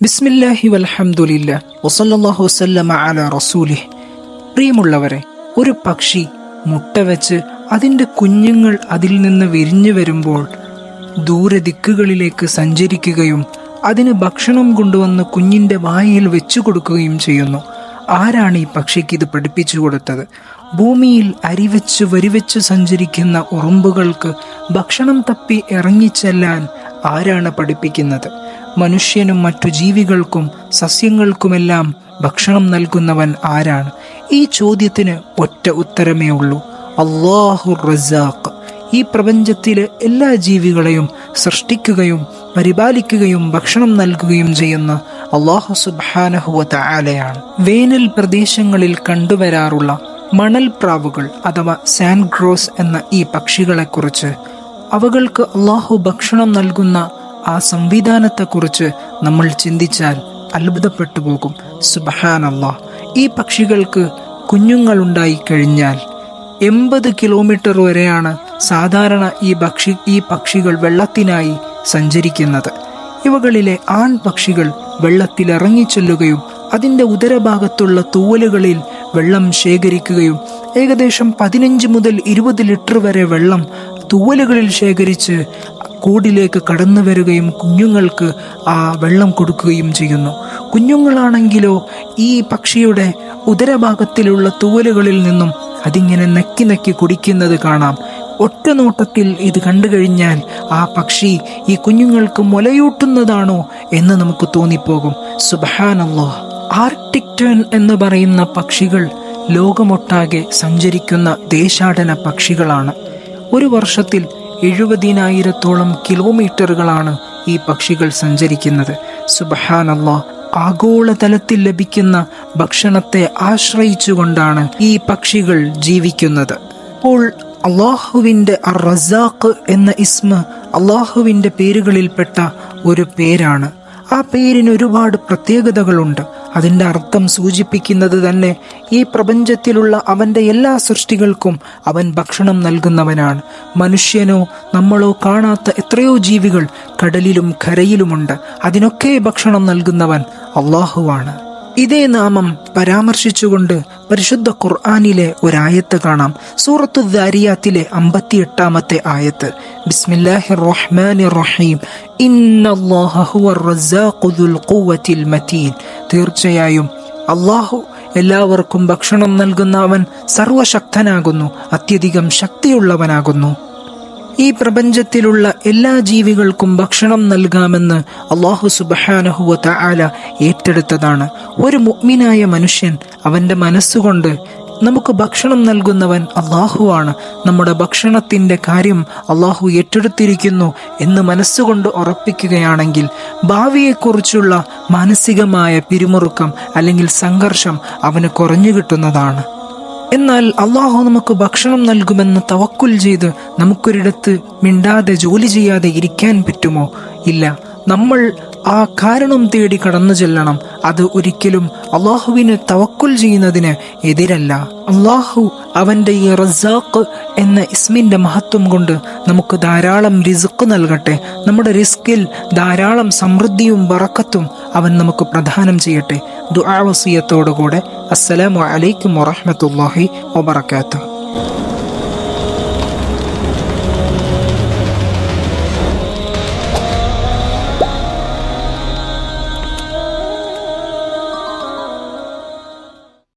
ബിസ്മില്ലാഹി വൽഹംദുലില്ലാഹ് വസല്ലല്ലാഹു വസല്ലമ അലാ റസൂലിഹ്. പ്രിയമുള്ളവരെ, ഒരു പക്ഷി മുട്ട വെച്ച് അതിൻ്റെ കുഞ്ഞുങ്ങൾ അതിൽ നിന്ന് വിരിഞ്ഞു വരുമ്പോൾ ദൂരെ ദിക്കുകളിലേക്ക് സഞ്ചരിക്കുകയും അതിന് ഭക്ഷണം കൊണ്ടുവന്ന് കുഞ്ഞിൻ്റെ വായിൽ വെച്ചു കൊടുക്കുകയും ചെയ്യുന്നു. ആരാണ് ഈ പക്ഷിക്ക് ഇത് പഠിപ്പിച്ചു കൊടുത്തത്? ഭൂമിയിൽ അരിവെച്ച് വരിവെച്ച് സഞ്ചരിക്കുന്ന ഉറുമ്പുകൾക്ക് ഭക്ഷണം തപ്പി ഇറങ്ങിച്ചെല്ലാൻ ആരാണ് പഠിപ്പിക്കുന്നത്? മനുഷ്യനും മറ്റു ജീവികൾക്കും സസ്യങ്ങൾക്കുമെല്ലാം ഭക്ഷണം നൽകുന്നവൻ ആരാണ്? ഈ ചോദ്യത്തിന് ഒറ്റ ഉത്തരമേ ഉള്ളൂ: അല്ലാഹു റസാഖ്. ഈ പ്രപഞ്ചത്തിലെ എല്ലാ ജീവികളെയും സൃഷ്ടിക്കുകയും പരിപാലിക്കുകയും ഭക്ഷണം നൽകുകയും ചെയ്യുന്ന അല്ലാഹു സുബ്ഹാനഹു വ തആലയാണ്. വേനൽ പ്രദേശങ്ങളിൽ കണ്ടുവരാറുള്ള മണൽപ്രാവുകൾ അഥവാ സാൻഡ് ഗ്രോസ് എന്ന ഈ പക്ഷികളെക്കുറിച്ച്, അവകൾക്ക് അല്ലാഹു ഭക്ഷണം നൽകുന്ന ആ സംവിധാനത്തെക്കുറിച്ച് നമ്മൾ ചിന്തിച്ചാൽ അത്ഭുതപ്പെട്ടു പോകും. സുബ്ഹാനല്ലാഹ്. ഈ പക്ഷികൾക്ക് കുഞ്ഞുങ്ങളുണ്ടായി കഴിഞ്ഞാൽ 80 കിലോമീറ്റർ വരെയാണ് സാധാരണ ഈ പക്ഷികൾ വെള്ളത്തിനായി സഞ്ചരിക്കുന്നത്. ഇവകളിലെ ആൺ പക്ഷികൾ വെള്ളത്തിലിറങ്ങിച്ചെല്ലുകയും അതിൻ്റെ ഉദരഭാഗത്തുള്ള തൂവലുകളിൽ വെള്ളം ശേഖരിക്കുകയും ഏകദേശം 15 മുതൽ 20 ലിറ്റർ വരെ വെള്ളം തൂവലുകളിൽ ശേഖരിച്ച് കൂടിലേക്ക് കടന്നു വരികയും കുഞ്ഞുങ്ങൾക്ക് ആ വെള്ളം കൊടുക്കുകയും ചെയ്യുന്നു. കുഞ്ഞുങ്ങളാണെങ്കിലോ ഈ പക്ഷിയുടെ ഉദരഭാഗത്തിലുള്ള തൂവലുകളിൽ നിന്നും അതിങ്ങനെ നക്കി നക്കി കുടിക്കുന്നത് കാണാം. ഒറ്റ നോട്ടത്തിൽ ഇത് കണ്ടു കഴിഞ്ഞാൽ ആ പക്ഷി ഈ കുഞ്ഞുങ്ങൾക്ക് മുലയൂട്ടുന്നതാണോ എന്ന് നമുക്ക് തോന്നിപ്പോകും. സുബ്ഹാനല്ലാഹ്. ആർട്ടിക് ടേൺ എന്ന് പറയുന്ന പക്ഷികൾ ലോകമൊട്ടാകെ സഞ്ചരിക്കുന്ന ദേശാടന പക്ഷികളാണ്. ഒരു വർഷത്തിൽ 70,000-ഓളം കിലോമീറ്ററുകളാണ് ഈ പക്ഷികൾ സഞ്ചരിക്കുന്നത്. സുബ്ഹാനല്ലാഹ്. ആഗോളതലത്തിൽ ലഭിക്കുന്ന ഭക്ഷണത്തെ ആശ്രയിച്ചുകൊണ്ടാണ് ഈ പക്ഷികൾ ജീവിക്കുന്നത്. അപ്പോൾ അള്ളാഹുവിൻ്റെ അർ റസാഖ് എന്ന ഇസ്മ അള്ളാഹുവിൻ്റെ പേരുകളിൽപ്പെട്ട ഒരു പേരാണ്. ആ പേരിന് ഒരുപാട് പ്രത്യേകതകളുണ്ട്. അതിൻ്റെ അർത്ഥം സൂചിപ്പിക്കുന്നത് തന്നെ ഈ പ്രപഞ്ചത്തിലുള്ള അവൻ്റെ എല്ലാ സൃഷ്ടികൾക്കും അവൻ ഭക്ഷണം നൽകുന്നവനാണ്. മനുഷ്യനോ നമ്മളോ കാണാത്ത എത്രയോ ജീവികൾ കടലിലും കരയിലുമുണ്ട്. അതിനൊക്കെ ഭക്ഷണം നൽകുന്നവൻ അള്ളാഹുവാണ്. ഇതേ നാമം പരാമർശിച്ചുകൊണ്ട് പരിശുദ്ധ ഖുർആനിലെ ഒരായത്ത് കാണാം. സൂറത്തു ദാരിയാത്തിലെ 58-ാമത്തെ ആയത്ത്. ബിസ്മില്ലാഹിർ റഹ്മാനിർ റഹീം. ഇന്നല്ലാഹ ഹുവർ റസാഖു ദുൽ ഖുവ്വത്തിൽ മതീൻ. തീർച്ചയായും അല്ലാഹു എല്ലാവർക്കും ഭക്ഷണം നൽകുന്ന അവൻ സർവശക്തനാകുന്നു, അത്യധികം ശക്തിയുള്ളവനാകുന്നു. ഈ പ്രപഞ്ചത്തിലുള്ള എല്ലാ ജീവികൾക്കും ഭക്ഷണം നൽകാമെന്ന് അല്ലാഹു സുബ്ഹാനഹു വ തആല ഏറ്റെടുത്തതാണ്. ഒരു മുഅ്മിനായ മനുഷ്യൻ അവൻ്റെ മനസ്സുകൊണ്ട് നമുക്ക് ഭക്ഷണം നൽകുന്നവൻ അല്ലാഹുവാണ്, നമ്മുടെ ഭക്ഷണത്തിൻ്റെ കാര്യം അല്ലാഹു ഏറ്റെടുത്തിരിക്കുന്നു എന്ന് മനസ്സുകൊണ്ട് ഉറപ്പിക്കുകയാണെങ്കിൽ ഭാവിയെക്കുറിച്ചുള്ള മാനസികമായ പിരിമുറുക്കം അല്ലെങ്കിൽ സംഘർഷം അവന് കുറഞ്ഞു കിട്ടുന്നതാണ്. എന്നാൽ അള്ളാഹു നമുക്ക് ഭക്ഷണം നൽകുമെന്ന് തവക്കുൽ ചെയ്ത് നമുക്കൊരിടത്ത് മിണ്ടാതെ ജോലി ചെയ്യാതെ ഇരിക്കാൻ പറ്റുമോ? ഇല്ല. നമ്മൾ ആ കാരണം തേടി കടന്നു ചെല്ലണം. അത് ഒരിക്കലും അള്ളാഹുവിന് തവക്കുൽ ചെയ്യുന്നതിന് എതിരല്ല. അള്ളാഹു അവൻ്റെ ഈ റസാഖ് എന്ന ഇസ്മിൻ്റെ മഹത്വം കൊണ്ട് നമുക്ക് ധാരാളം റിസ്ക് നൽകട്ടെ. നമ്മുടെ റിസ്കിൽ ധാരാളം സമൃദ്ധിയും ബറക്കത്തും അവൻ നമുക്ക് പ്രദാനം ചെയ്യട്ടെ. ദുആ വസിയത്തോടുകൂടെ അസ്സലാമു അലൈക്കും വറഹ്മത്തുള്ളാഹി വബറകാതുഹു.